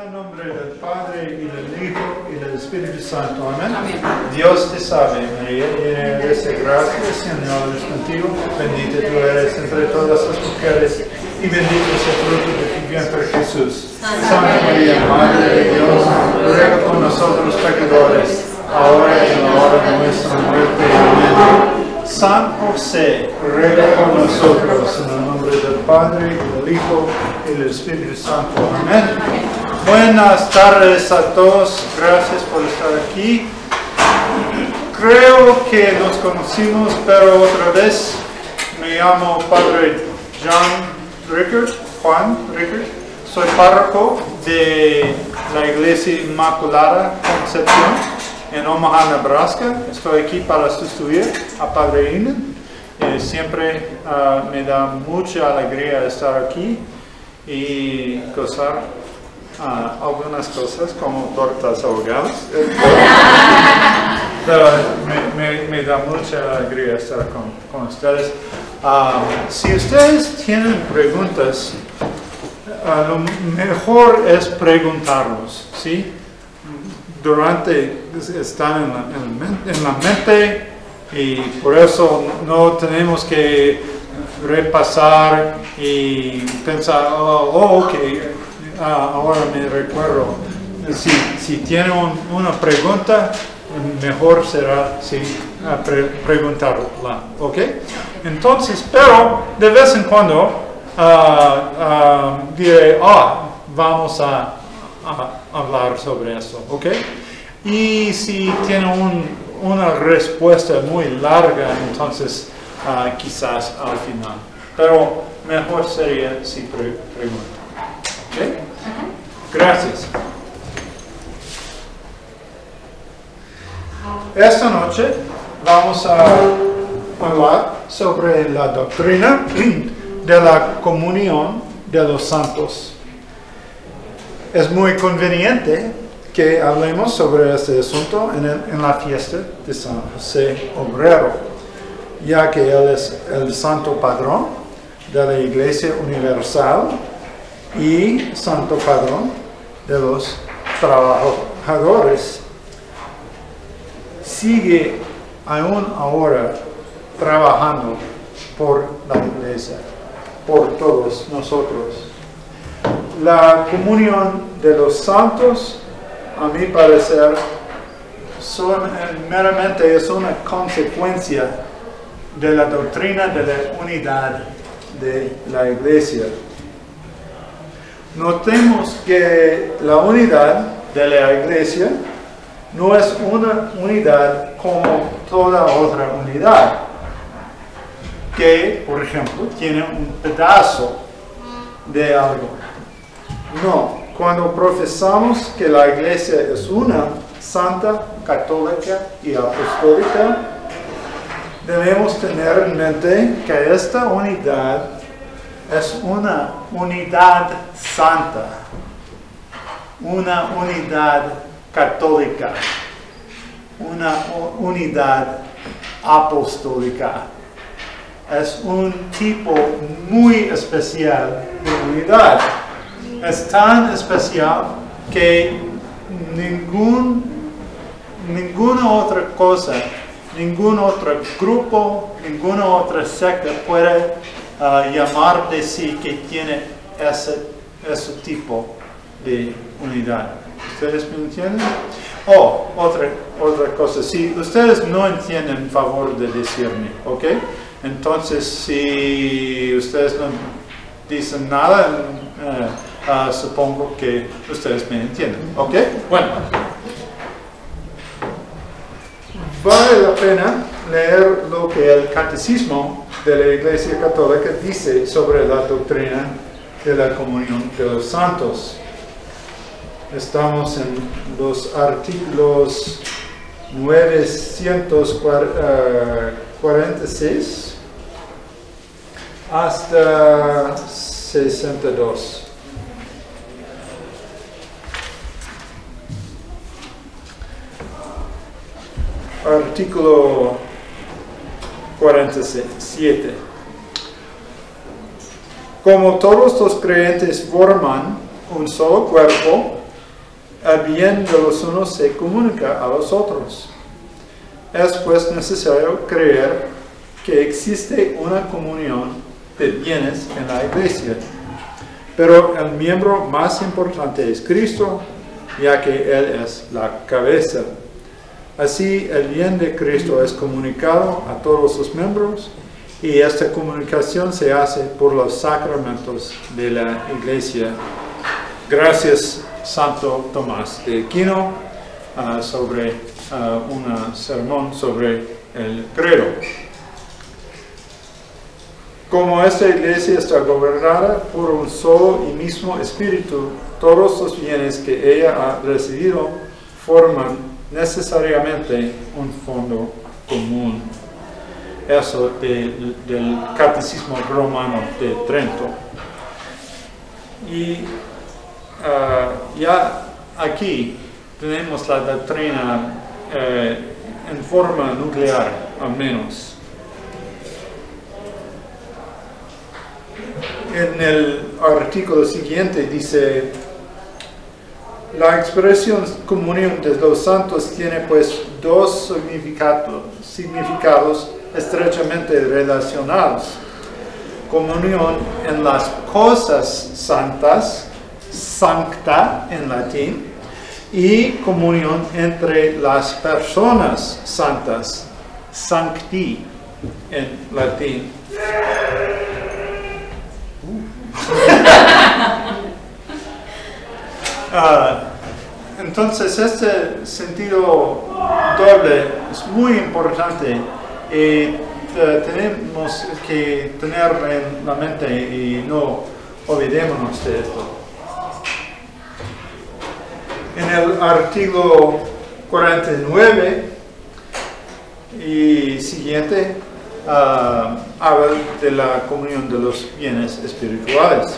En nombre del Padre, y del Hijo, y del Espíritu Santo. Amén. Amén. Dios te salve, María, llena eres de gracia, el Señor es contigo. Bendita tú eres entre todas las mujeres, y bendito es el fruto de tu vientre, Jesús. Santa María, Madre de Dios, ruega por nosotros pecadores, ahora y en la hora de nuestra muerte. Amén. San José, ruega por nosotros, en el nombre del Padre, y del Hijo, y del Espíritu Santo. Amén. Buenas tardes a todos, gracias por estar aquí. Creo que nos conocimos, pero otra vez. Me llamo Padre Juan Rickert. Soy párroco de la Iglesia Inmaculada Concepción en Omaha, Nebraska. Estoy aquí para sustituir a Padre Inan. Siempre me da mucha alegría estar aquí y gozar algunas cosas como tortas ahogadas. Pero me da mucha alegría estar con ustedes. Si ustedes tienen preguntas, lo mejor es preguntarlos, ¿sí? Están en la mente y por eso no tenemos que repasar y pensar, ok, ahora me recuerdo. Si tienen una pregunta, mejor será preguntarla, ¿ok? Entonces, pero de vez en cuando diré, vamos a hablar sobre eso, ¿ok? Y si tienen una respuesta muy larga, entonces quizás al final. Pero mejor sería si preguntan. ¿Ok? Gracias. Esta noche vamos a hablar sobre la doctrina de la comunión de los santos. Es muy conveniente que hablemos sobre este asunto en la fiesta de San José Obrero, ya que él es el santo patrón de la Iglesia Universal y santo patrón de los trabajadores. Sigue aún ahora trabajando por la Iglesia, por todos nosotros. La comunión de los santos, a mi parecer, meramente es una consecuencia de la doctrina de la unidad de la Iglesia. Notemos que la unidad de la Iglesia no es una unidad como toda otra unidad, que, por ejemplo, tiene un pedazo de algo. No, cuando profesamos que la Iglesia es una, santa, católica y apostólica, debemos tener en mente que esta unidad es una unidad santa, una unidad católica, una unidad apostólica. Es un tipo muy especial de unidad. Es tan especial que ninguna otra cosa, ningún otro grupo, ninguna otra secta puede llamar de sí que tiene ese tipo de unidad. ¿Ustedes me entienden? Otra cosa. Si ustedes no entienden, favor de decirme, ¿ok? Entonces, si ustedes no dicen nada, supongo que ustedes me entienden, ¿ok? Bueno. Vale la pena leer lo que el Catecismo de la Iglesia Católica dice sobre la doctrina de la comunión de los santos. Estamos en los artículos 946 hasta 62. Artículo 47. Como todos los creyentes forman un solo cuerpo, El bien de los unos se comunica a los otros. Es pues necesario creer que existe una comunión de bienes en la iglesia. Pero el miembro más importante es Cristo, ya que Él es la cabeza. Así, el bien de Cristo es comunicado a todos sus miembros, y esta comunicación se hace por los sacramentos de la iglesia. Gracias, Santo Tomás de Aquino, sobre un sermón sobre el credo. Como esta iglesia está gobernada por un solo y mismo espíritu, todos los bienes que ella ha recibido forman necesariamente un fondo común. Eso del Catecismo Romano de Trento. Y ya aquí tenemos la doctrina en forma nuclear, al menos. En el artículo siguiente dice: la expresión comunión de los santos tiene pues dos significados estrechamente relacionados: comunión en las cosas santas, sancta en latín, y comunión entre las personas santas, sancti en latín. Entonces este sentido doble es muy importante y tenemos que tener en la mente y no olvidémonos de esto. En el artículo 49 y siguiente habla de la comunión de los bienes espirituales.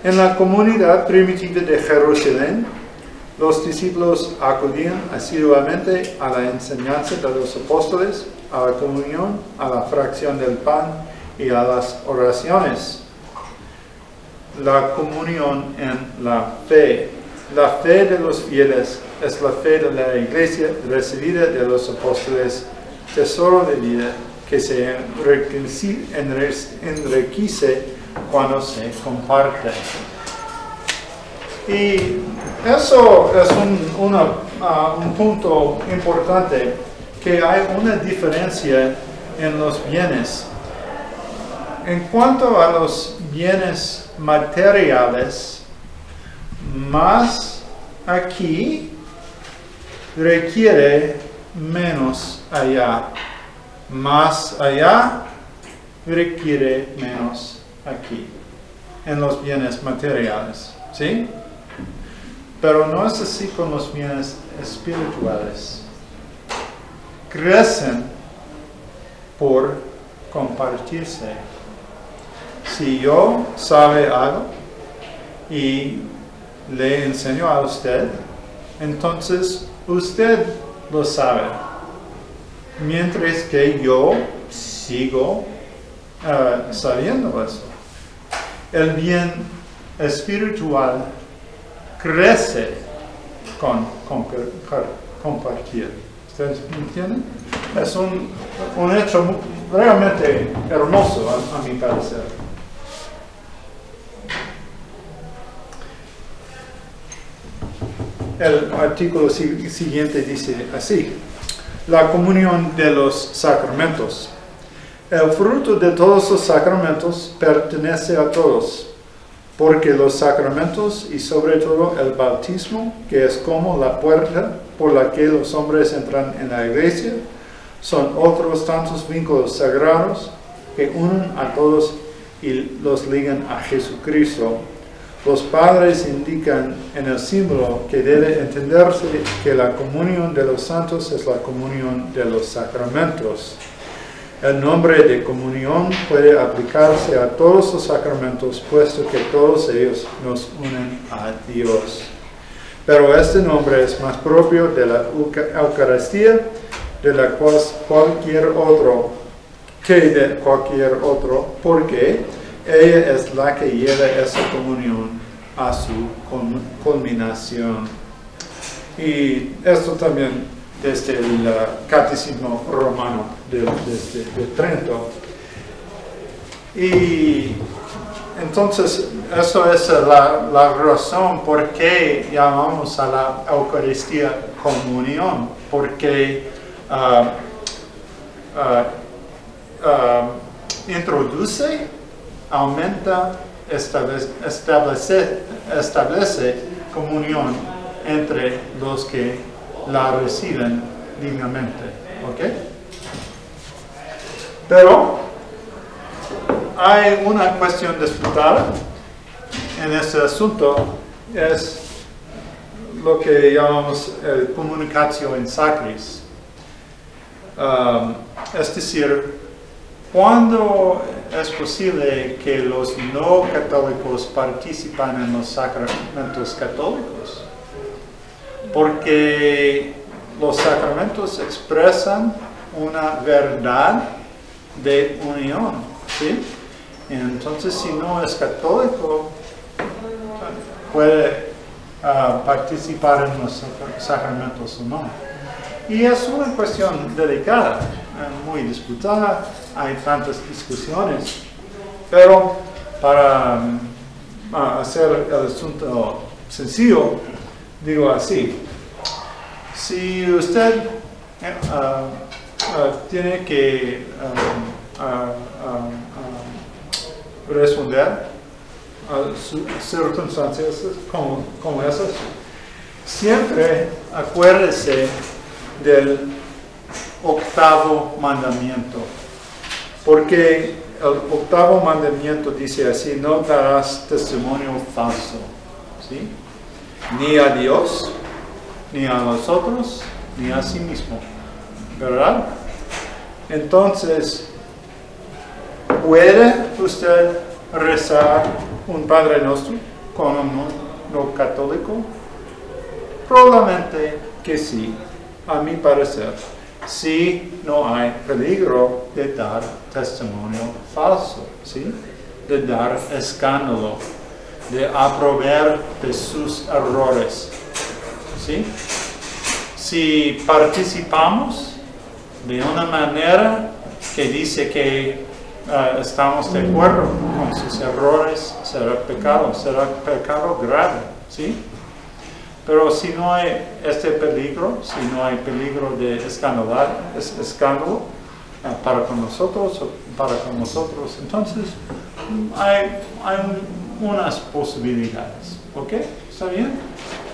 En la comunidad primitiva de Jerusalén, los discípulos acudían asiduamente a la enseñanza de los apóstoles, a la comunión, a la fracción del pan y a las oraciones. La comunión en la fe. La fe de los fieles es la fe de la iglesia recibida de los apóstoles, tesoro de vida que se enriquece cuando se comparte. Y eso es un punto importante, que hay una diferencia en los bienes. En cuanto a los bienes materiales, más aquí requiere menos allá. Más allá requiere menos aquí, en los bienes materiales, ¿sí? Pero no es así con los bienes espirituales. Crecen por compartirse. Si yo sabe algo y le enseño a usted, entonces usted lo sabe. Mientras que yo sigo sabiendo eso. El bien espiritual crece con compartir. ¿Ustedes entienden? Es un hecho realmente hermoso a mi parecer. El artículo siguiente dice así: la comunión de los sacramentos. El fruto de todos los sacramentos pertenece a todos, porque los sacramentos y sobre todo el bautismo, que es como la puerta por la que los hombres entran en la iglesia, son otros tantos vínculos sagrados que unen a todos y los ligan a Jesucristo. Los padres indican en el símbolo que debe entenderse que la comunión de los santos es la comunión de los sacramentos. El nombre de comunión puede aplicarse a todos los sacramentos, puesto que todos ellos nos unen a Dios. Pero este nombre es más propio de la Eucaristía de la cualquier otro, porque ella es la que lleva esa comunión a su culminación. Y esto también desde el Catecismo Romano de Trento. Y entonces, eso es la razón por qué llamamos a la Eucaristía comunión, porque introduce, aumenta, establece comunión entre los que la reciben dignamente. ¿Ok? Pero hay una cuestión disputada en este asunto, es lo que llamamos comunicatio in sacris. Es decir, ¿cuándo es posible que los no católicos participan en los sacramentos católicos? Porque los sacramentos expresan una verdad de unión, ¿sí? Entonces, si no es católico, puede participar en los sacramentos o no. Y es una cuestión delicada, muy disputada, hay tantas discusiones, pero para hacer el asunto sencillo, digo así: si usted tiene que responder a circunstancias como esas, siempre acuérdese del 8º mandamiento, porque el 8º mandamiento dice así: no darás testimonio falso, ¿sí? Ni a Dios, ni a los otros, ni a sí mismo, ¿verdad? Entonces, ¿puede usted rezar un Padre Nuestro con un no católico? Probablemente que sí, a mi parecer, si no hay peligro de dar testimonio falso, ¿sí? De dar escándalo, de aprobar de sus errores, ¿sí? Si participamos de una manera que dice que estamos de acuerdo con sus errores, será pecado grave, ¿sí? Pero si no hay este peligro, si no hay peligro de escándalo para con nosotros o para con nosotros, entonces hay unas posibilidades, ¿ok? ¿Está bien?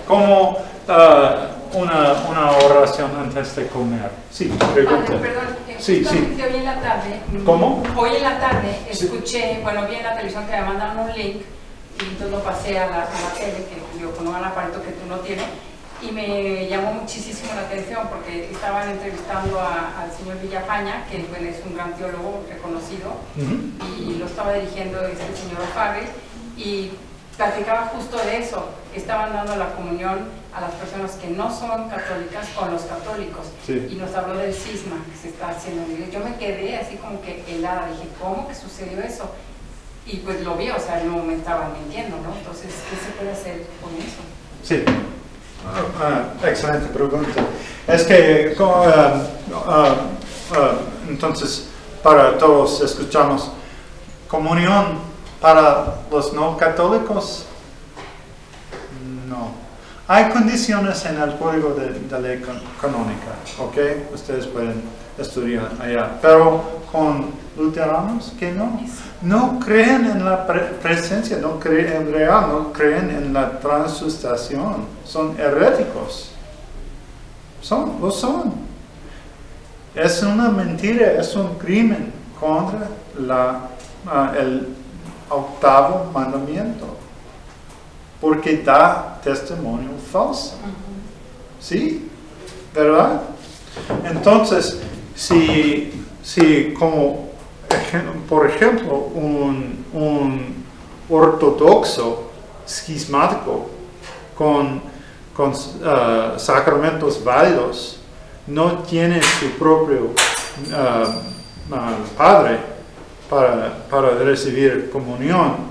Como una oración antes de comer. Sí, pregunta. Perdón, sí. hoy en la tarde. ¿Cómo? Hoy en la tarde escuché, bueno, vi en la televisión que me mandaron un link y entonces lo pasé a la tele, que yo con un aparato que tú no tienes, y me llamó muchísimo la atención porque estaban entrevistando al señor Villafaña, que bueno, es un gran teólogo reconocido, y lo estaba dirigiendo este señor O'Farrill, y platicaba justo de eso, que estaban dando la comunión a las personas que no son católicas con los católicos, sí. Y nos habló del cisma que se está haciendo. Yo me quedé así como que helada, dije, ¿cómo que sucedió eso? Y pues lo vi, o sea, no me estaban mintiendo, ¿no? Entonces, ¿qué se puede hacer con eso? Sí, excelente pregunta. Es que, entonces, para todos escuchamos, comunión para los no católicos, no. Hay condiciones en el Código de Ley Canónica, ¿ok? Ustedes pueden estudiar allá, pero con luteranos que no creen en la presencia, no creen en real, no creen en la transustación, son heréticos, lo son. Es una mentira, es un crimen contra el 8º mandamiento, porque da testimonio falso, ¿sí? ¿Verdad? Entonces, si como por ejemplo un ortodoxo esquizmático con sacramentos válidos no tiene su propio padre para recibir comunión,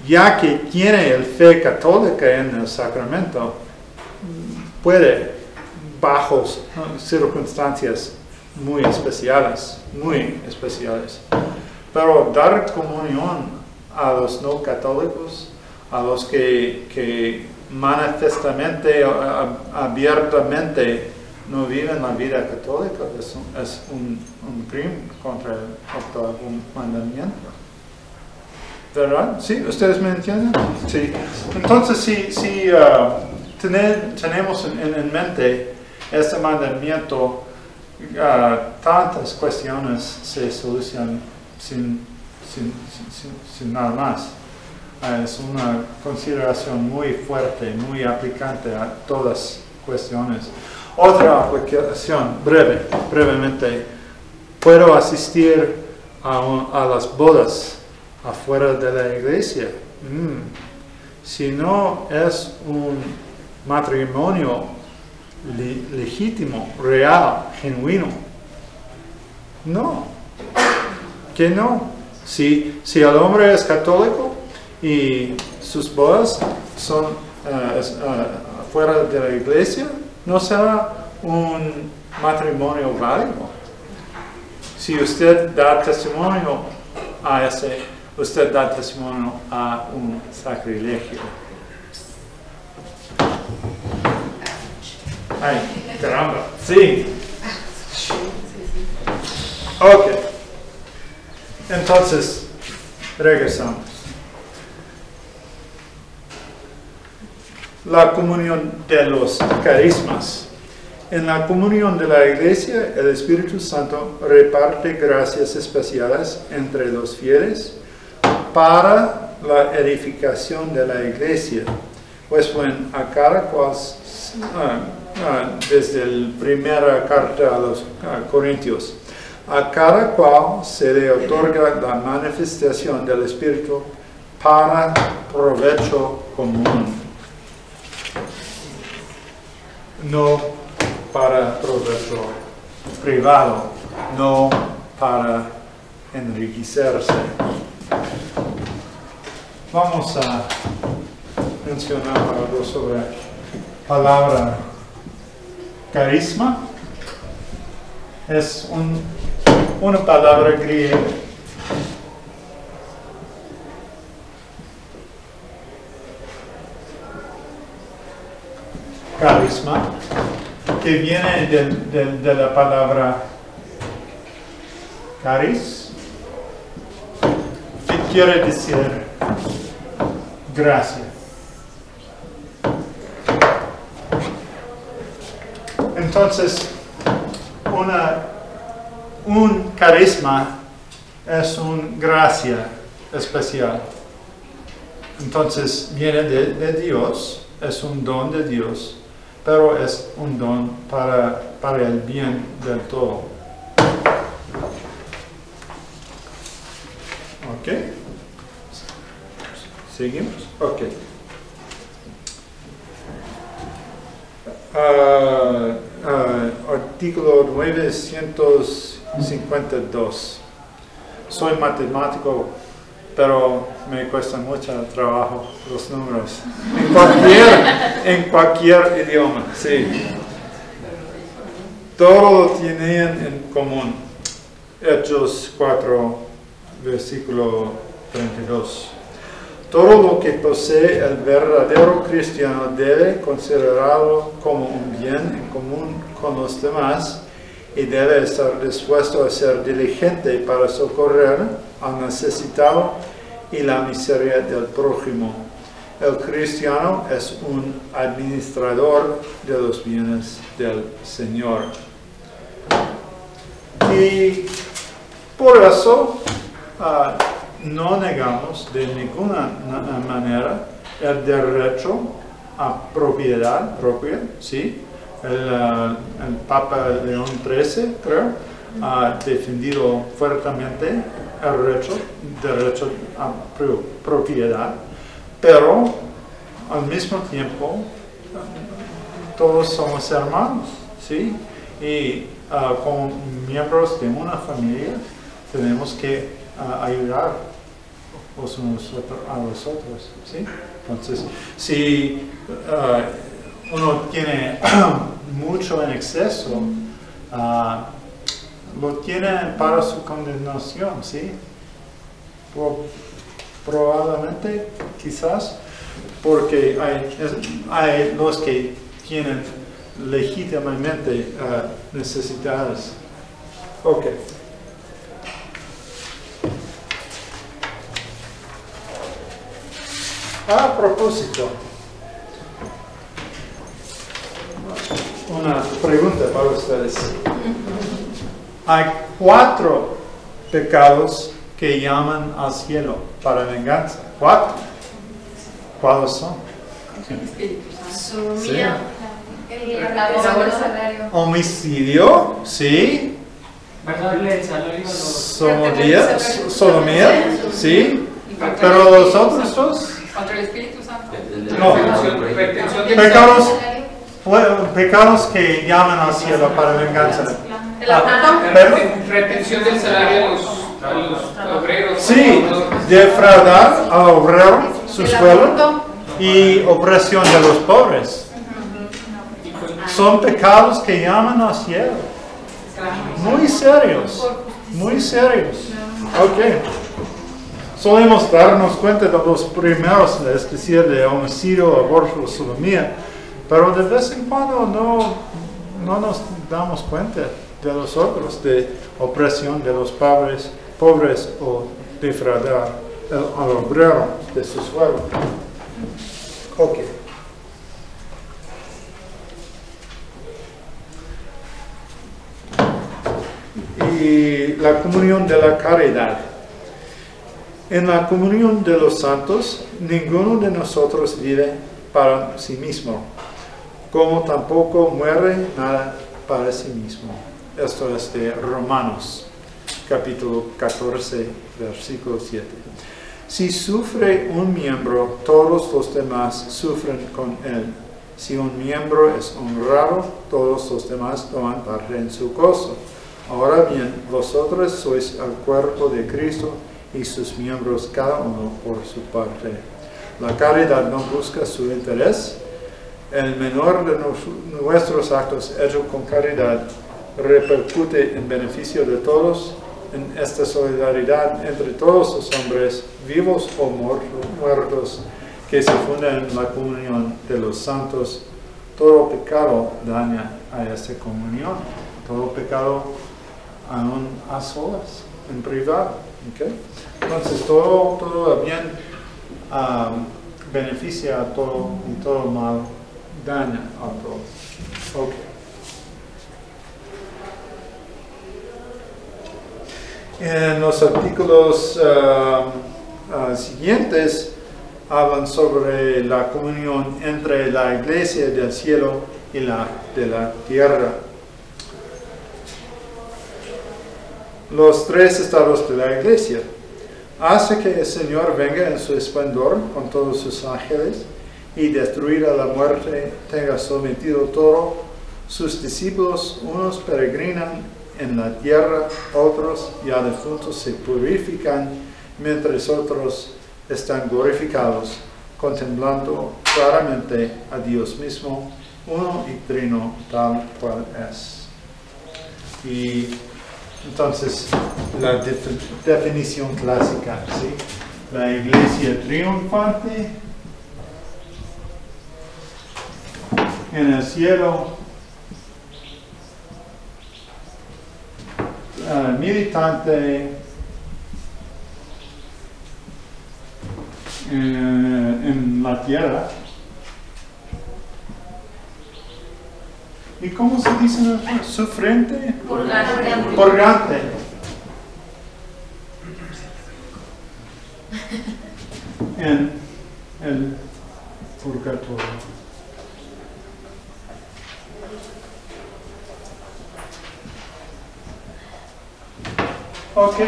ya que tiene el fe católica en el sacramento, puede, bajo circunstancias muy especiales, pero dar comunión a los no católicos, a los que manifestamente, abiertamente no viven la vida católica, es un crimen contra un mandamiento. ¿Verdad? ¿Sí? ¿Ustedes me entienden? Sí. Entonces, si tenemos en mente este mandamiento, tantas cuestiones se solucionan sin nada más. Es una consideración muy fuerte, muy aplicante a todas cuestiones. Otra aplicación, brevemente. Puedo asistir a las bodas afuera de la iglesia. Si no es un matrimonio legítimo, real, genuino, no. ¿Que no? Si el hombre es católico y sus bodas son afuera de la iglesia, no será un matrimonio válido. Si usted da testimonio a usted da testimonio a un sacrilegio. Ay, caramba, sí. Ok. Entonces, regresamos. La comunión de los carismas. En la comunión de la Iglesia, el Espíritu Santo reparte gracias especiales entre los fieles para la edificación de la Iglesia. Pues bueno, a cada cual, desde la primera carta a los Corintios, a cada cual se le otorga la manifestación del Espíritu para provecho común. No para provecho privado, no para enriquecerse. Vamos a mencionar algo sobre la palabra carisma. Es una palabra griega carisma, que viene de la palabra caris, que quiere decir gracia. Entonces, un carisma es una gracia especial. Entonces, viene de Dios, es un don de Dios, pero es un don para el bien del todo. ¿Ok? ¿Seguimos? Ok. Artículo 952. Soy matemático, pero me cuesta mucho trabajo los números. En cualquier idioma, sí. Todo lo tenían en común. Hechos 4, versículo 32. Todo lo que posee el verdadero cristiano debe considerarlo como un bien en común con los demás y debe estar dispuesto a ser diligente para socorrer al necesitado y la miseria del prójimo. El cristiano es un administrador de los bienes del Señor. Y por eso no negamos de ninguna manera el derecho a propiedad propia, ¿sí? El Papa León XIII, creo, ha defendido fuertemente el derecho a propiedad, pero al mismo tiempo todos somos hermanos, ¿sí? Y como miembros de una familia tenemos que ayudar los unos a los otros, ¿sí? Entonces, si uno tiene mucho en exceso, lo tiene para su condenación, ¿sí? Probablemente, quizás, porque hay los que tienen legítimamente necesidades. Ok. A propósito, una pregunta para ustedes. Hay 4 pecados que llaman al cielo para venganza. 4. ¿Cuáles son? Sodomía, Homicidio, sí. Sodomía, sí. Pero los otros dos. Contra el Espíritu Santo. No. Pecados que llaman al cielo para venganza. Retención del salario a los obreros. Sí, defraudar al obrero su sueldo y opresión de los pobres. Son pecados que llaman al cielo. Muy serios. Muy serios. Ok. Solemos darnos cuenta de los primeros, es decir, de homicidio, aborto, sodomía, pero de vez en cuando no nos damos cuenta de los otros, de opresión de los pobres o defraudar al obrero de su sueldo. Ok. Y la comunión de la caridad. En la comunión de los santos, ninguno de nosotros vive para sí mismo, como tampoco muere nada para sí mismo. Esto es de Romanos, capítulo 14, versículo 7. Si sufre un miembro, todos los demás sufren con él. Si un miembro es honrado, todos los demás toman parte en su gozo. Ahora bien, vosotros sois el cuerpo de Cristo y sus miembros cada uno por su parte. La caridad no busca su interés. El menor de nuestros actos hecho con caridad repercute en beneficio de todos. En esta solidaridad entre todos los hombres, vivos o muertos, que se funden en la comunión de los santos, todo pecado daña a esta comunión. Todo pecado aún a solas, en privado. ¿Okay? Entonces todo bien beneficia a todo y todo mal daña a todo. Okay. En los artículos siguientes hablan sobre la comunión entre la iglesia del cielo y la de la tierra. Los 3 estados de la iglesia. Hace que el Señor venga en su esplendor con todos sus ángeles y destruida la muerte tenga sometido todo. Sus discípulos, unos peregrinan en la tierra, otros ya difuntos se purifican, mientras otros están glorificados, contemplando claramente a Dios mismo, uno y trino tal cual es. Y entonces, la definición clásica, ¿sí? La iglesia triunfante en el cielo, militante en la tierra. ¿Y cómo se dice en el sufrente? Purgante. Purgante. En el purgatorio. Ok.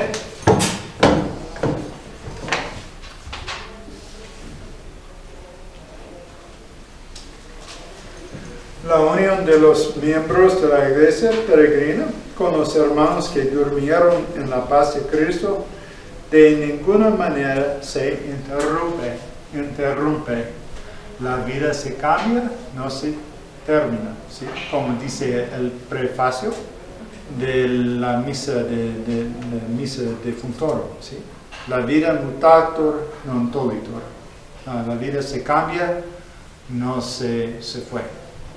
La unión de los miembros de la iglesia peregrina con los hermanos que durmieron en la paz de Cristo de ninguna manera se interrumpe. La vida se cambia, no se termina, ¿sí? Como dice el prefacio de la misa de Funtoro, ¿sí? La vida mutator non tolitor. La vida se cambia, no se fue,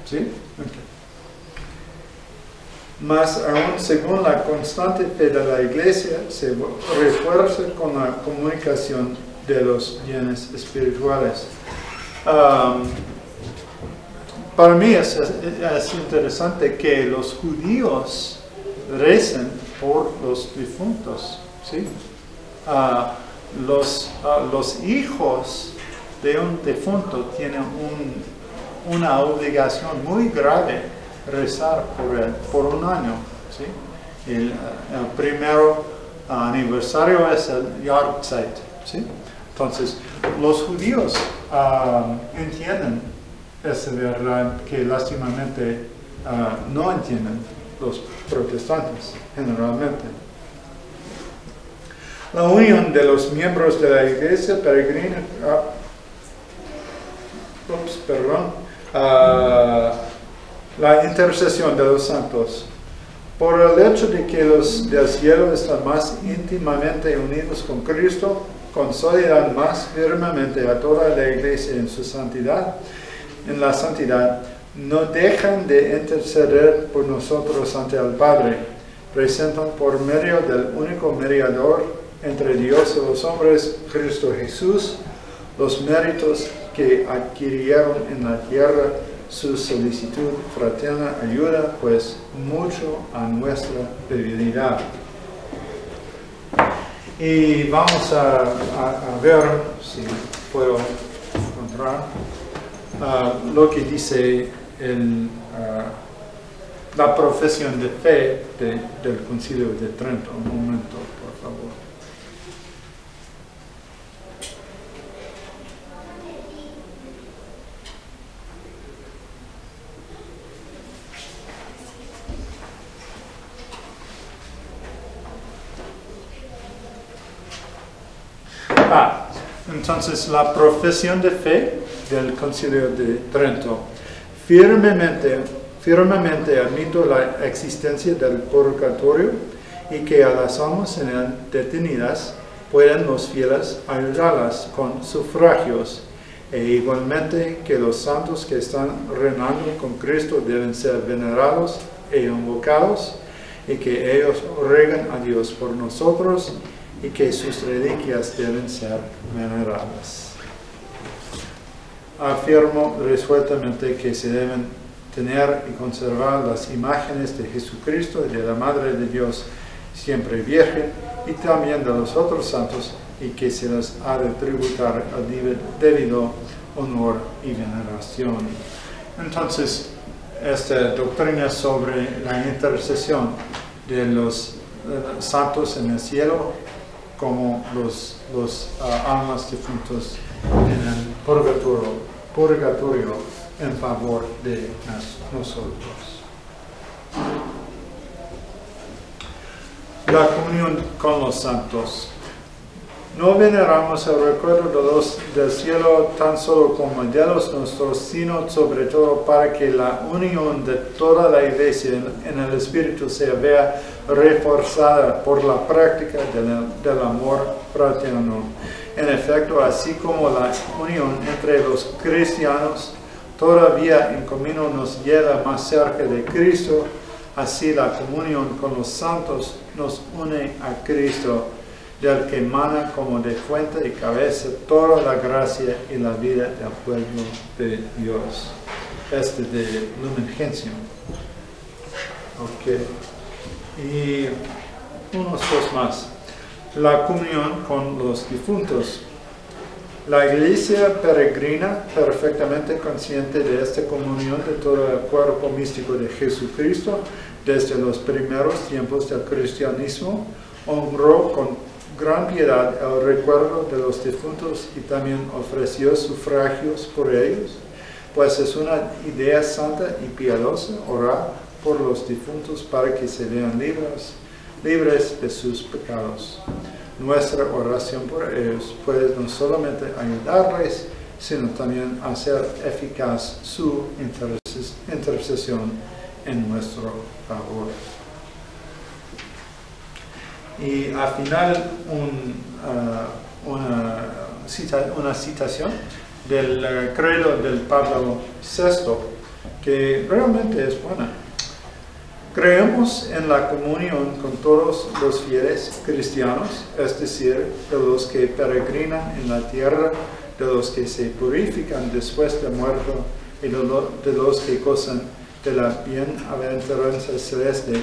¿sí? Okay. Más aún, según la constante fe de la Iglesia, se refuerza con la comunicación de los bienes espirituales. Para mí es interesante que los judíos recen por los difuntos, ¿sí? Los hijos de un difunto tienen una obligación muy grave rezar por él por un año, ¿sí? El primero aniversario es el Yahrzeit, ¿sí? Entonces, los judíos entienden esa verdad que lástimamente no entienden los protestantes generalmente. La unión de los miembros de la Iglesia peregrina, la intercesión de los santos. Por el hecho de que los del cielo están más íntimamente unidos con Cristo, consolidan más firmemente a toda la Iglesia en su santidad. En la santidad, no dejan de interceder por nosotros ante el Padre. Presentan por medio del único mediador entre Dios y los hombres, Cristo Jesús, los méritos que adquirieron en la tierra. Su solicitud fraterna ayuda pues mucho a nuestra debilidad. Y vamos a ver si puedo encontrar lo que dice la profesión de fe del Concilio de Trento. Un momento, por favor. Entonces, la profesión de fe del Concilio de Trento. Firmemente admito la existencia del purgatorio y que a las almas en él detenidas pueden los fieles ayudarlas con sufragios, e igualmente que los santos que están reinando con Cristo deben ser venerados e invocados, y que ellos rueguen a Dios por nosotros, y que sus reliquias deben ser veneradas. Afirmo resueltamente que se deben tener y conservar las imágenes de Jesucristo y de la Madre de Dios siempre Virgen, y también de los otros santos, y que se les ha de tributar el debido honor y veneración. Entonces, esta doctrina sobre la intercesión de los santos en el cielo, como los almas difuntos en el purgatorio en favor de nosotros. La comunión con los santos. No veneramos el recuerdo de los del cielo tan solo como modelos nuestros, sino sobre todo para que la unión de toda la Iglesia en el Espíritu se vea reforzada por la práctica del amor fraterno. En efecto, así como la unión entre los cristianos todavía en camino nos lleva más cerca de Cristo, así la comunión con los santos nos une a Cristo, del que emana como de fuente y cabeza toda la gracia y la vida del pueblo de Dios. De Lumen Gentium. Ok. Y unos dos más. La comunión con los difuntos. La Iglesia peregrina, perfectamente consciente de esta comunión de todo el cuerpo místico de Jesucristo, desde los primeros tiempos del cristianismo, honró con gran piedad el recuerdo de los difuntos y también ofreció sufragios por ellos, pues es una idea santa y piadosa orar por los difuntos para que se vean libres de sus pecados. nuestra oración por ellos puede no solamente ayudarles, sino también hacer eficaz su intercesión en nuestro favor. Y al final una citación del credo del Pablo VI que realmente es buena. Creemos en la comunión con todos los fieles cristianos, es decir, de los que peregrinan en la tierra, de los que se purifican después de muerto y de los que gozan de la bienaventuranza celeste,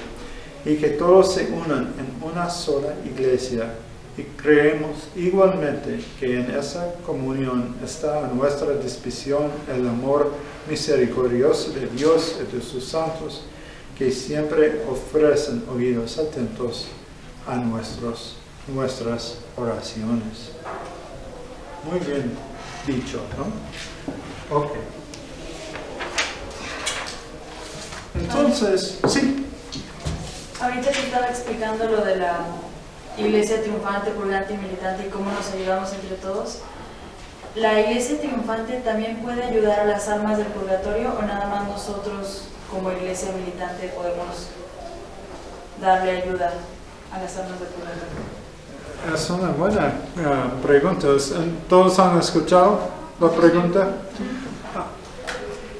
y que todos se unan en una sola iglesia. Y creemos igualmente que en esa comunión está a nuestra disposición el amor misericordioso de Dios y de sus santos, que siempre ofrecen oídos atentos a nuestras oraciones. Muy bien dicho, ¿no? Ok. Entonces, sí. Ahorita te estaba explicando lo de la iglesia triunfante, purgante y militante y cómo nos ayudamos entre todos. ¿La iglesia triunfante también puede ayudar a las almas del purgatorio o nada más nosotros como iglesia militante podemos darle ayuda a las almas del purgatorio? Es una buena pregunta. ¿Todos han escuchado la pregunta?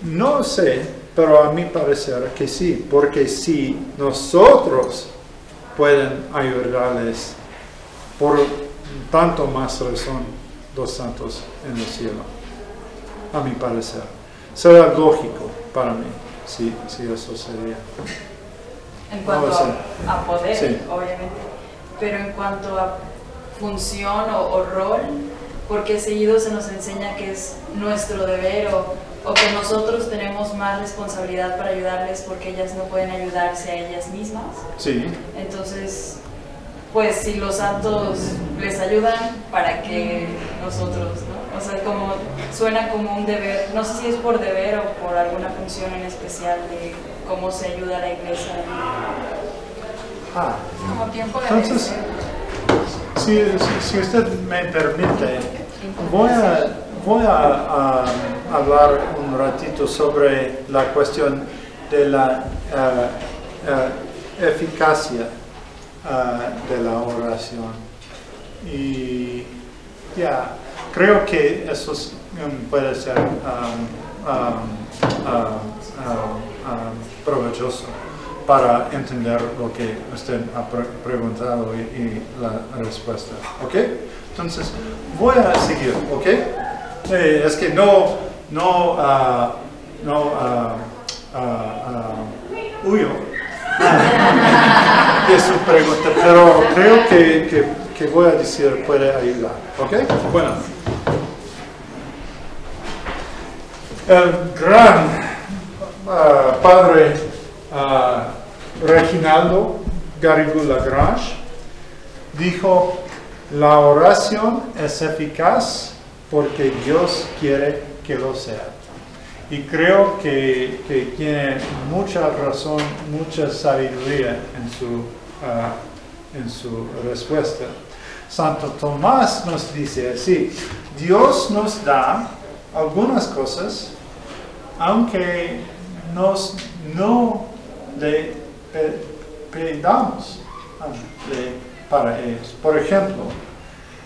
No sé, pero a mi parecer que sí, porque si nosotros pueden ayudarles, por tanto más razón los santos en el cielo, a mi parecer. Será lógico para mí, si eso sería. En cuanto a poder, sí, obviamente, pero en cuanto a función o rol, porque seguido se nos enseña que es nuestro deber o que nosotros tenemos más responsabilidad para ayudarles porque ellas no pueden ayudarse a ellas mismas. Sí. Entonces, pues si los santos les ayudan, ¿para qué nosotros, no? O sea, como suena como un deber, no sé si es por deber o por alguna función en especial de cómo se ayuda a la iglesia. Como tiempo de entonces, si usted me permite, voy a hablar un ratito sobre la cuestión de la eficacia de la oración. Y creo que eso puede ser provechoso para entender lo que usted ha preguntado y la respuesta. ¿Ok? Entonces, voy a seguir, ¿ok? Es que no huyo de su pregunta, pero creo que voy a decir puede ayudar, ¿ok? Bueno, el gran padre Reginaldo Garrigou-Lagrange dijo: la oración es eficaz porque Dios quiere que lo sea. Y creo que tiene mucha razón, mucha sabiduría en su respuesta. Santo Tomás nos dice así: Dios nos da algunas cosas, aunque no le pedamos para ellos. Por ejemplo,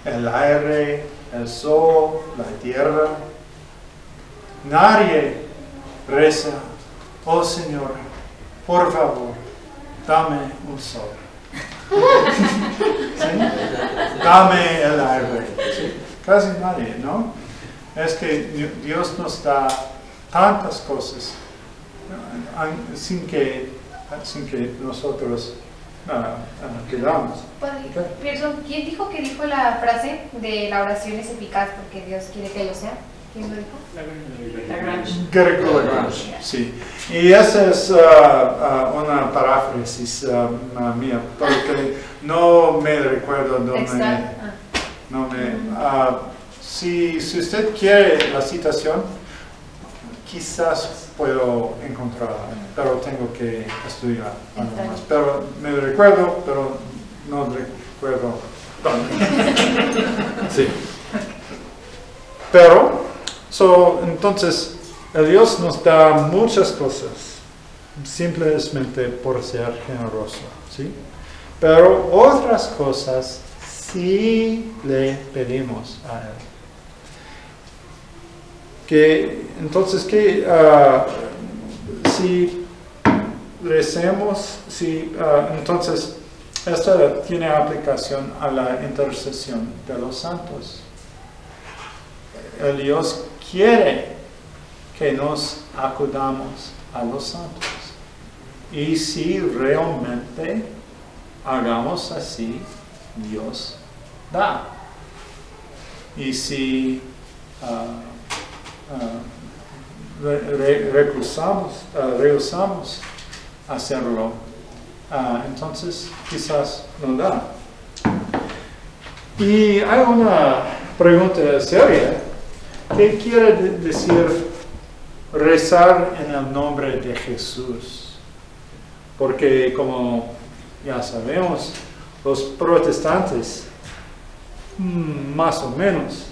el aire, el sol, la tierra. Nadie reza: oh Señor, por favor, dame un sol. ¿Sí? Dame el aire. ¿Sí? Casi nadie, ¿no? Es que Dios nos da tantas cosas sin que nosotros quedamos. Perdón, ¿quién dijo que dijo la frase de la oración es eficaz porque Dios quiere que lo sea? ¿Quién lo dijo? Garrigou-Lagrange, sí. Y esa es una paráfrasis mía, porque no me recuerdo si usted quiere la citación, quizás puedo encontrarla, pero tengo que estudiar algo más. Pero me recuerdo, pero no recuerdo Sí. Pero, entonces, el Dios nos da muchas cosas, simplemente por ser generoso, ¿sí? Pero otras cosas sí le pedimos a Él. Entonces, si recemos, entonces, esta tiene aplicación a la intercesión de los santos. El Dios quiere que nos acudamos a los santos. Y si realmente hagamos así, Dios da. Y si rehusamos hacerlo, entonces quizás no da. Y hay una pregunta seria. ¿Qué quiere decir rezar en el nombre de Jesús? Porque como ya sabemos, los protestantes más o menos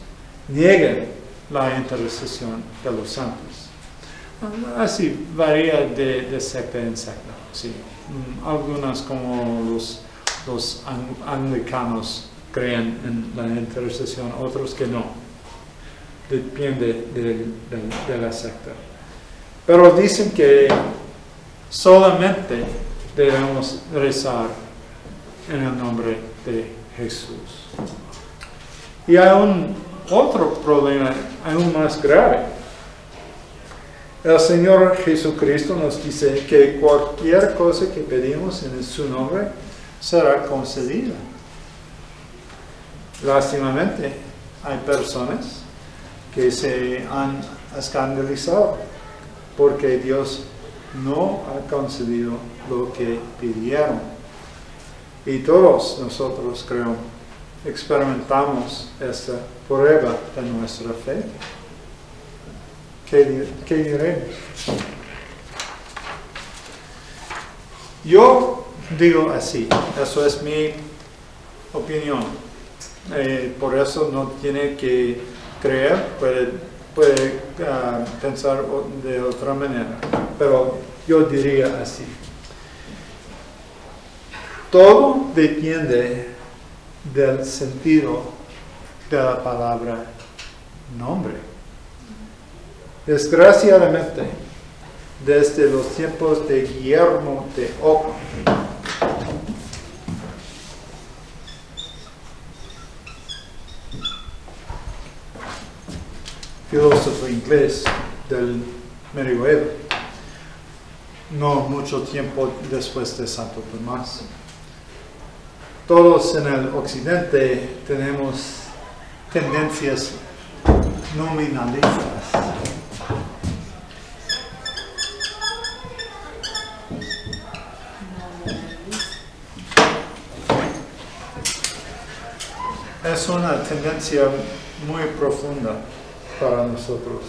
niegan la intercesión de los santos. Así varía de secta en secta, sí. Algunas como los anglicanos creen en la intercesión, otros que no. Depende de la secta. Pero dicen que solamente debemos rezar en el nombre de Jesús. Y hay otro problema aún más grave. El Señor Jesucristo nos dice que cualquier cosa que pedimos en su nombre será concedida. Lástimamente, hay personas que se han escandalizado porque Dios no ha concedido lo que pidieron. Y todos nosotros, creo, experimentamos esta prueba de nuestra fe. ¿Qué diremos? Yo digo así, eso es mi opinión. Por eso no tiene que creer, puede pensar de otra manera, pero yo diría así. Todo depende del sentido de la palabra nombre. Desgraciadamente, desde los tiempos de Guillermo de Ockham, filósofo inglés del medioevo, no mucho tiempo después de Santo Tomás. Todos en el occidente tenemos tendencias nominalistas. Es una tendencia muy profunda para nosotros.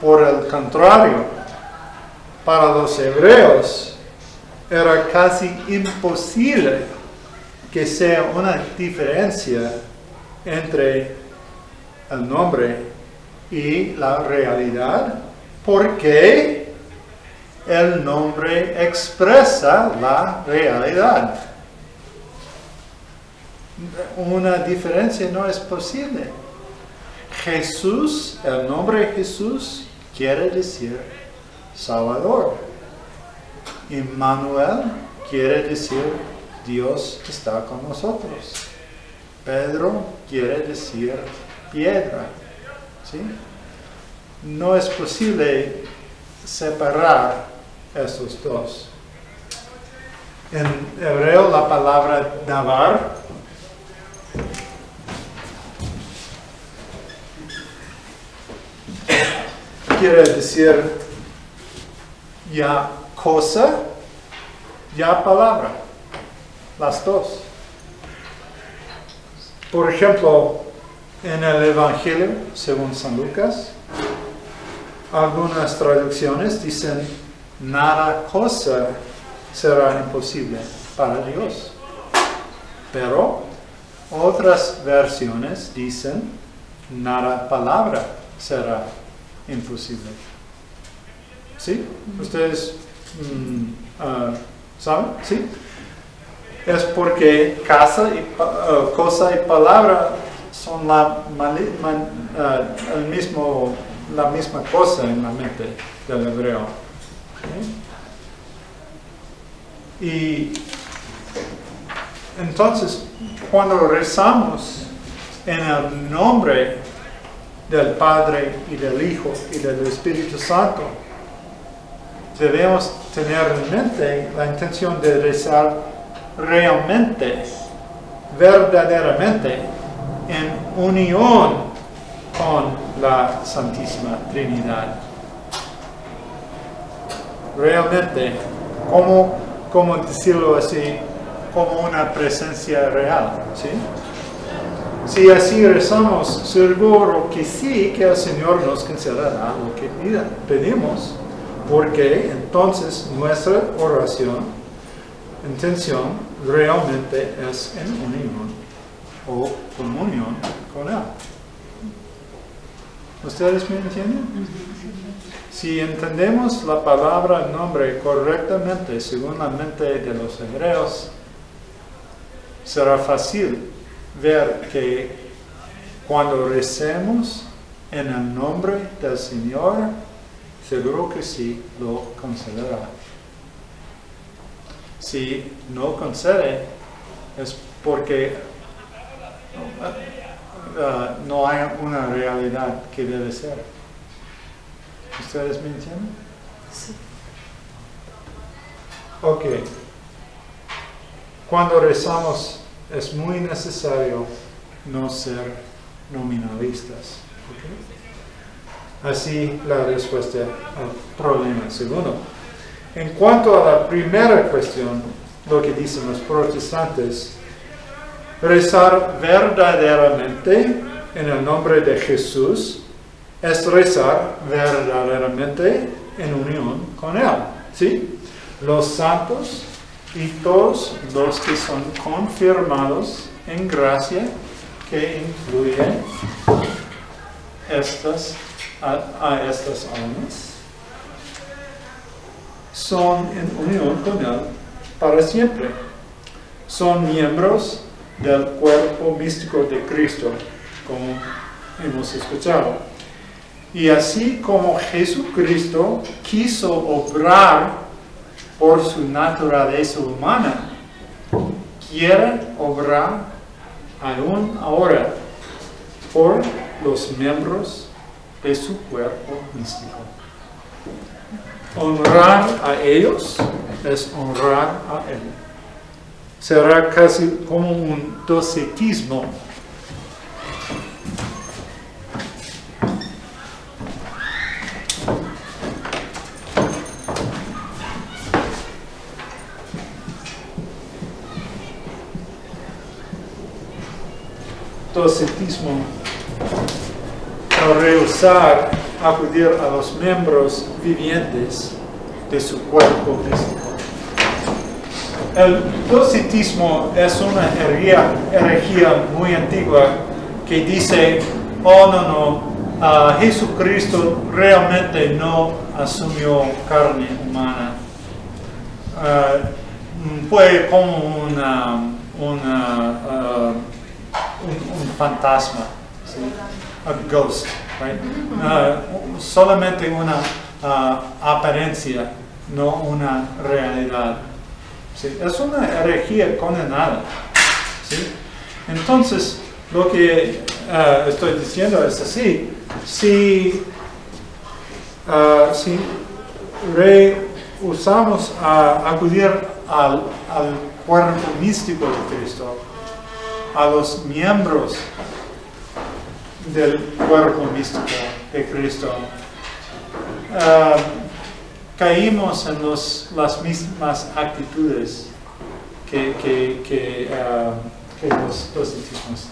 Por el contrario, para los hebreos era casi imposible que sea una diferencia entre el nombre y la realidad, porque el nombre expresa la realidad. Una diferencia no es posible. Jesús, el nombre Jesús, quiere decir Salvador. Emmanuel quiere decir Dios está con nosotros. Pedro quiere decir piedra. ¿Sí? No es posible separar esos dos. En hebreo la palabra davar quiere decir ya cosa, ya palabra, las dos. Por ejemplo, en el Evangelio, según San Lucas, algunas traducciones dicen, nada cosa será imposible para Dios. Pero otras versiones dicen, nada palabra será imposible. ¿Sí? ¿Ustedes saben? ¿Sí? Es porque cosa y palabra son la misma cosa en la mente del hebreo. ¿Okay? Y entonces, cuando rezamos en el nombre del Padre y del Hijo y del Espíritu Santo, debemos tener en mente la intención de rezar realmente, verdaderamente, en unión con la Santísima Trinidad. Realmente, ¿cómo decirlo así? Como una presencia real, ¿sí? Si así rezamos, seguro que sí, que el Señor nos concederá lo que pedimos, porque entonces nuestra oración, intención, realmente es en unión o comunión con Él. ¿Ustedes me entienden? Si entendemos la palabra nombre correctamente según la mente de los hebreos, será fácil ver que cuando recemos en el nombre del Señor, seguro que sí lo concederá. Si no concede, es porque no hay una realidad que debe ser. ¿Ustedes me entienden? Sí. Ok. Cuando rezamos es muy necesario no ser nominalistas. ¿Okay? Así la respuesta al problema segundo. En cuanto a la primera cuestión, lo que dicen los protestantes, rezar verdaderamente en el nombre de Jesús es rezar verdaderamente en unión con Él. ¿Sí? Los santos y todos los que son confirmados en gracia que incluyen a estas almas son en unión con Él para siempre. Son miembros del cuerpo místico de Cristo, como hemos escuchado. Y así como Jesucristo quiso obrar por su naturaleza humana, quiere obrar aún ahora por los miembros de su cuerpo místico. Honrar a ellos es honrar a Él. Será casi como un docetismo. Docetismo al rehusar acudir a los miembros vivientes de su cuerpo místico. El docetismo es una herejía muy antigua que dice, oh no, Jesucristo realmente no asumió carne humana. Fue como un fantasma, ¿sí? A ghost, right? Solamente una apariencia, no una realidad. ¿Sí? Es una herejía condenada. ¿Sí? Entonces, lo que estoy diciendo es así: si rehusamos a acudir al cuerpo místico de Cristo, a los miembros del cuerpo místico de Cristo, caímos en las mismas actitudes que los docetismos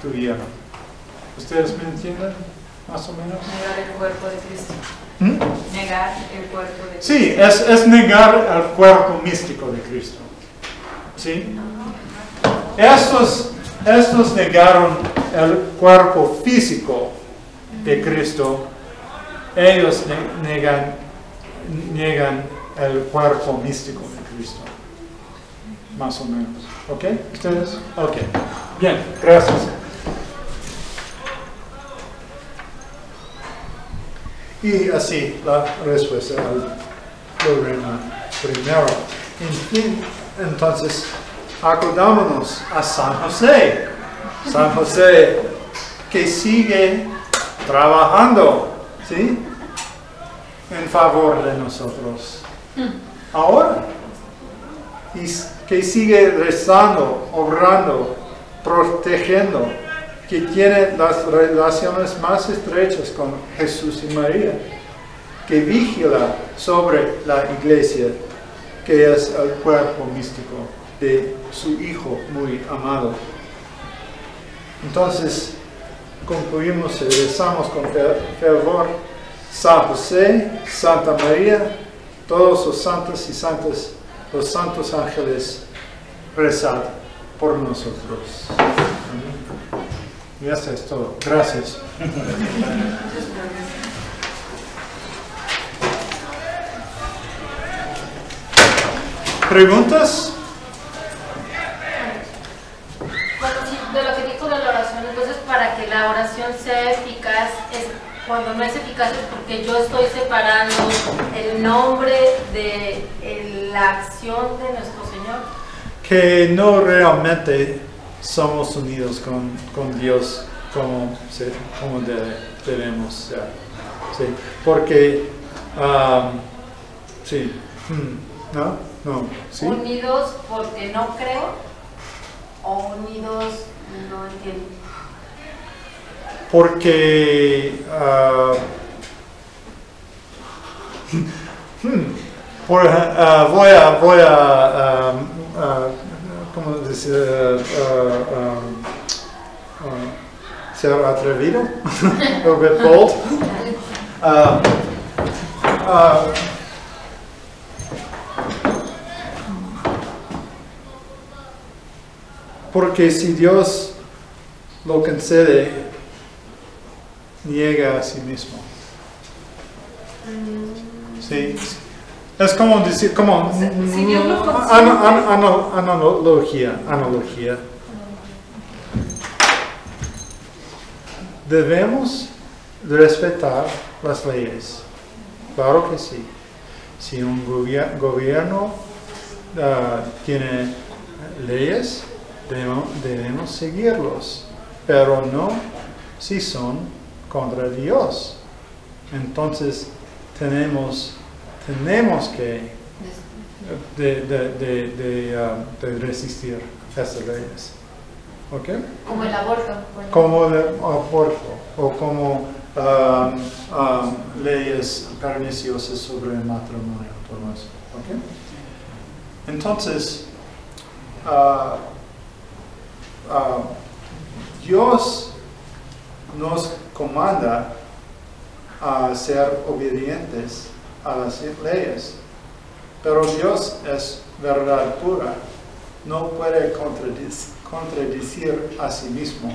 tuvieron. ¿Ustedes me entienden? Más o menos. Negar el cuerpo de Cristo. Negar el cuerpo de Cristo. Sí, es negar el cuerpo místico de Cristo. ¿Sí? estos negaron el cuerpo físico de Cristo, ellos niegan el cuerpo místico de Cristo. Más o menos. ¿Ok? ¿Ustedes? Ok. Bien, gracias. Y así la respuesta al problema primero. En fin, entonces, acordámonos a San José. San José que sigue trabajando, ¿sí? En favor de nosotros. Ahora. Y que sigue rezando, obrando, protegiendo, que tiene las relaciones más estrechas con Jesús y María, que vigila sobre la iglesia, que es el cuerpo místico de su Hijo muy amado. Entonces, concluimos y rezamos con fervor: San José, Santa María, todos los santos y santas, los santos ángeles, rezad por nosotros. Y eso es todo. Gracias. ¿Preguntas? Bueno, sí, de lo que dijo de la oración, entonces para que la oración sea eficaz, cuando no es eficaz es porque yo estoy separando el nombre de la acción de nuestro Señor. Que no realmente somos unidos con Dios como debemos ser. Sí, porque, sí, no, sí. Unidos porque no creo, o unidos, no entiendo. Porque voy a ¿cómo decir? Ser atrevido, a little bit bold. Porque si Dios lo concede, niega a sí mismo. Sí. Es como decir, como Si Dios lo concede. analogía. Debemos respetar las leyes. Claro que sí. Si un gobierno tiene leyes, debemos seguirlos, pero no si son contra Dios. Entonces tenemos que de resistir esas leyes. ¿Ok? Como el aborto. Como el aborto o como leyes perniciosas sobre el matrimonio, todo eso. ¿Ok? Entonces, Dios nos comanda a ser obedientes a las leyes, pero Dios es verdad pura, no puede contradecir a sí mismo.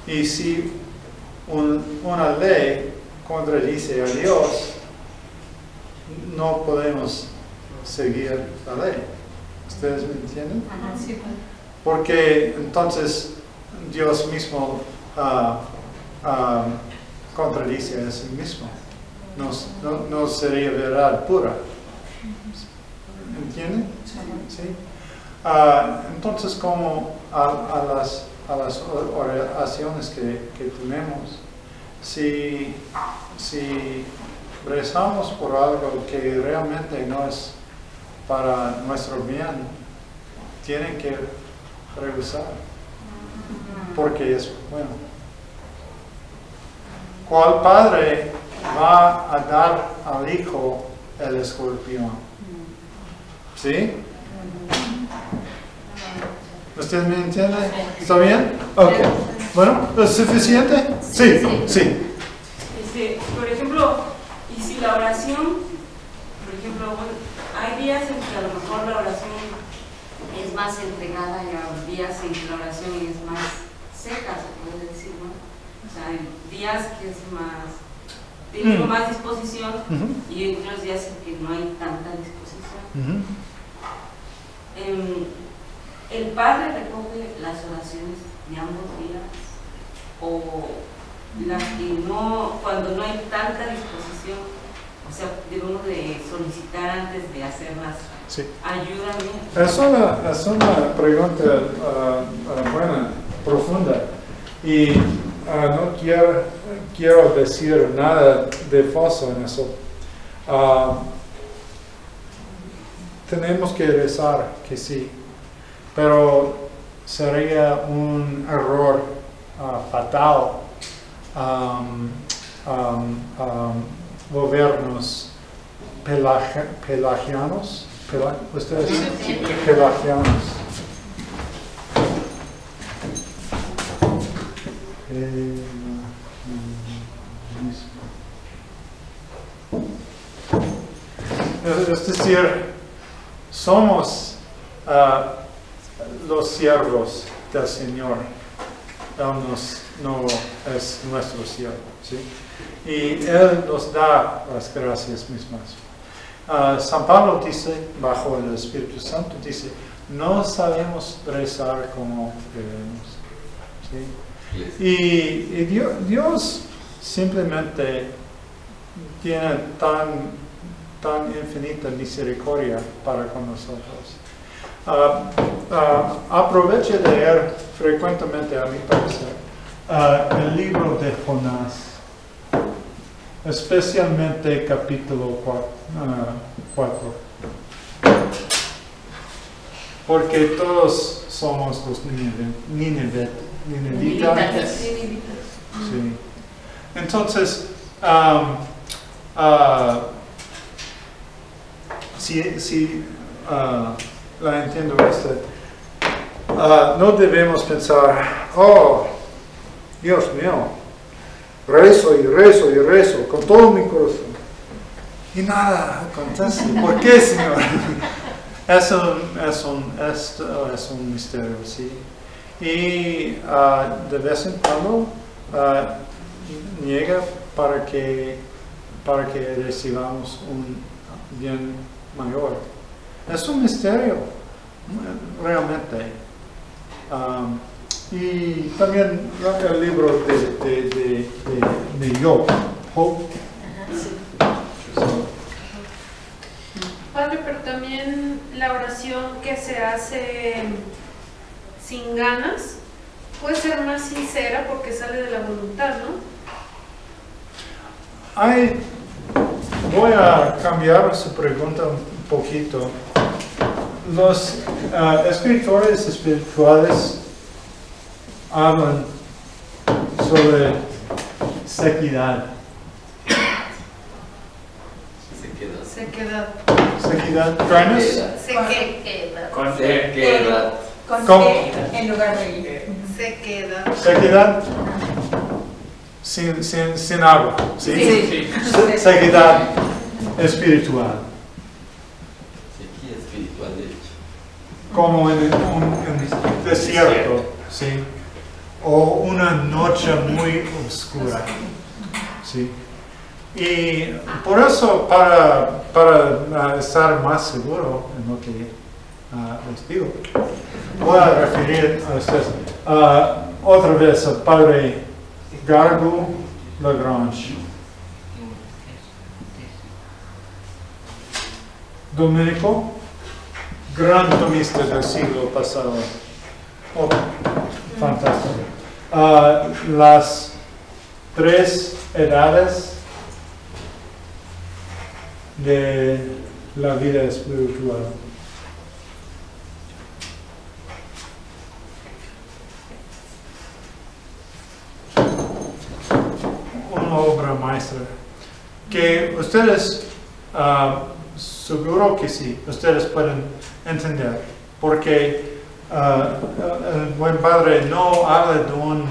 Y si una ley contradice a Dios, no podemos seguir la ley. ¿Ustedes me entienden? Sí. Porque entonces Dios mismo contradice a sí mismo. No sería verdad pura. ¿Entienden? ¿Sí? Entonces, como a las oraciones que tenemos, si rezamos por algo que realmente no es para nuestro bien, tienen que revisar, porque es bueno. ¿Cuál padre va a dar al hijo el escorpión? ¿Sí? ¿Ustedes me entienden? ¿Está bien? Ok. Bueno, ¿es suficiente? Sí, sí. Por ejemplo, y si la oración, por ejemplo, hay días en que a lo mejor la oración es es más entregada y hay días en que la oración es más seca, se puede decir, ¿no? O sea, hay días que es más, tiene más disposición y otros días en que no hay tanta disposición. ¿El padre recoge las oraciones de ambos días? ¿O las que no, cuando no hay tanta disposición, o sea, debemos de solicitar antes de hacerlas? Sí. Ayúdame. Es una pregunta buena, profunda, y no quiero decir nada de falso en eso. Tenemos que rezar que sí, pero sería un error fatal volvernos pelagianos. ¿Ustedes? Sí. Pelagianos. Es decir, somos los siervos del Señor. Él no es nuestro siervo, ¿sí? Y Él nos da las gracias mismas. San Pablo dice, bajo el Espíritu Santo, dice, no sabemos rezar como debemos, ¿sí? Y Dios simplemente tiene tan infinita misericordia para con nosotros. Aproveche de leer frecuentemente, a mi parecer, el libro de Jonás, especialmente capítulo 4, porque todos somos los ninivitas. Sí. Entonces, si la entiendo no debemos pensar, oh, Dios mío, rezo y rezo y rezo con todo mi corazón y nada acontece. ¿Por qué, Señor? Es un misterio, ¿sí? Y de vez en cuando llega para que recibamos un bien mayor. Es un misterio, realmente. Y también el libro de Job. Padre, pero también la oración que se hace sin ganas puede ser más sincera porque sale de la voluntad, ¿no? Voy a cambiar su pregunta un poquito. Los escritores espirituales hablan sobre sequedad. Sequedad. ¿Dryness? Sequedad. Con sequedad. Con en lugar de ir. Sequedad. Sin agua. ¿Sí? Sí. Sequedad espiritual. Sequía espiritual, de hecho. Como en un desierto, ¿sí? O una noche muy oscura, ¿sí? Y por eso, para estar más seguro en lo que les digo, voy a referir a ustedes otra vez al padre Gargo Lagrange, dominico, gran tomista del siglo pasado. Oh, fantástico. Las 3 edades de la vida espiritual. Una obra maestra que ustedes, seguro que sí, ustedes pueden entender, porque el buen padre no habla de un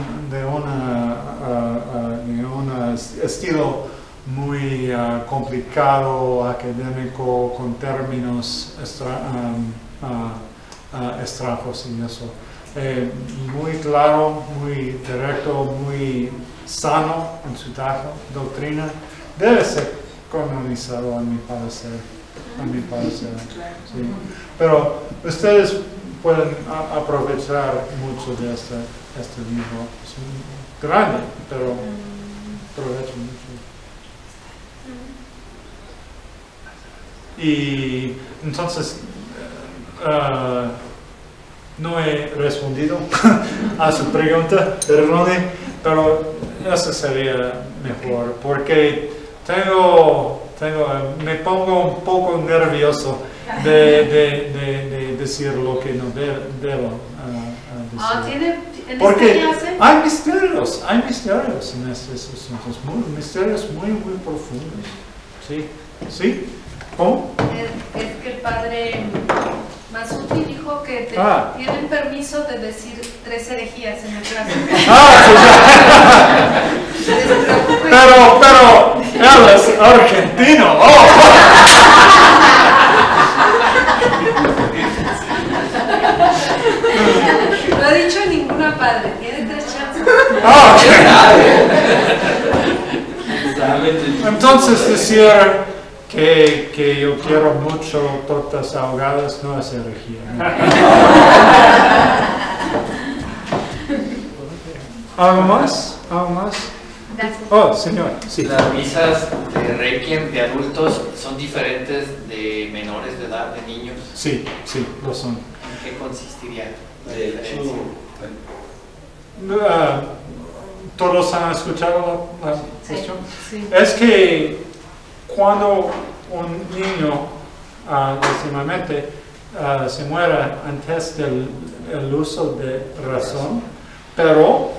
estilo muy complicado, académico, con términos extranjeros en eso. Muy claro, muy directo, muy sano en su doctrina. Debe ser canonizado a mi parecer. Sí. Pero ustedes pueden aprovechar mucho de este libro. Es grande, pero aprovecho mucho. Y entonces no he respondido a su pregunta, perdone, pero eso sería mejor, porque me pongo un poco nervioso de decir lo que no debo decir. Porque hay misterios en estos asuntos, misterios muy profundos. ¿Sí? ¿Sí? ¿Cómo? Es que el padre Masuti dijo que tienen permiso de decir 3 herejías en el clase. Pero él es argentino. No ha dicho ninguna padre, tiene 3 chances. Entonces decir que yo quiero mucho tortas ahogadas no es herejía. ¿Algo más? Oh, señor. Sí. Las misas de Requiem de adultos son diferentes de menores de edad, de niños. Sí, lo son. ¿En qué consistiría la De diferencia? ¿Todos han escuchado la cuestión? Sí. Es que cuando un niño legítimamente se muere antes del uso de razón, pero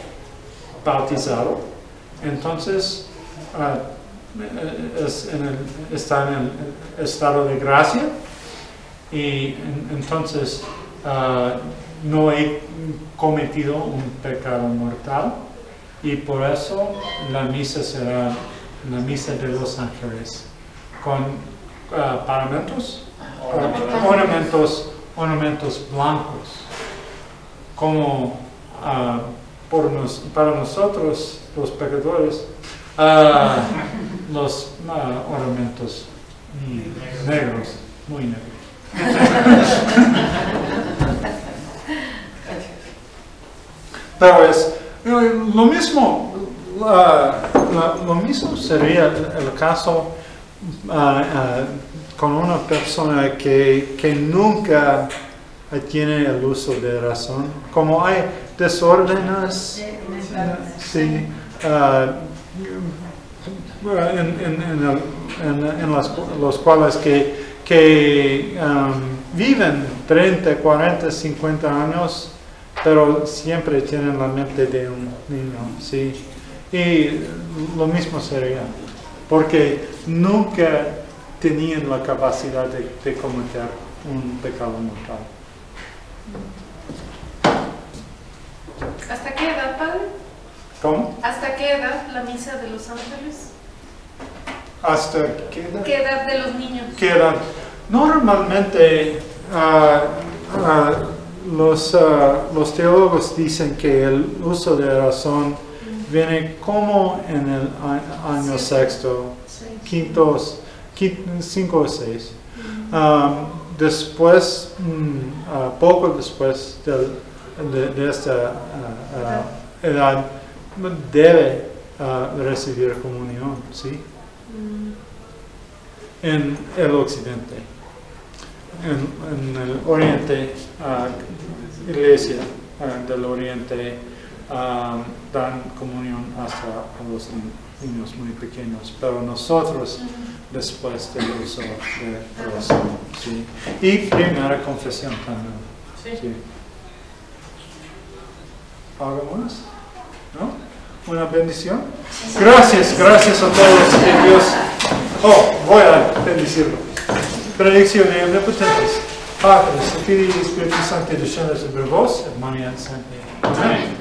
bautizado, entonces está en el estado de gracia y entonces no he cometido un pecado mortal y por eso la misa será la misa de los ángeles con paramentos, ornamentos blancos, como para nosotros los pecadores los ornamentos negros, muy negros. Pero es lo mismo. Lo mismo sería el caso con una persona que nunca tiene el uso de razón. Como hay desórdenes en los cuales que viven 30, 40, 50 años, pero siempre tienen la mente de un niño, ¿sí? Y lo mismo sería, porque nunca tenían la capacidad de cometer un pecado mortal. ¿Hasta qué edad, padre? ¿Cómo? ¿Hasta qué edad la misa de los ángeles? ¿Hasta qué edad? ¿Qué edad de los niños? ¿Qué edad? Normalmente los teólogos dicen que el uso de razón viene como en el año sexto, quinto, 5 o 6. Después, poco después de esta edad, debe recibir comunión, ¿sí? En el occidente. En el oriente, iglesia del oriente dan comunión hasta a los niños muy pequeños, pero nosotros después del uso de razón, ¿sí? Y primera confesión también. ¿Sí? ¿Algo más? ¿No? ¿Una bendición? Gracias a todos. Que Dios... voy a bendecirlo. Benedicción de omnipotentes, Padre, Filii y Espíritu Santo, descienda sobre vos, hermana y Amén.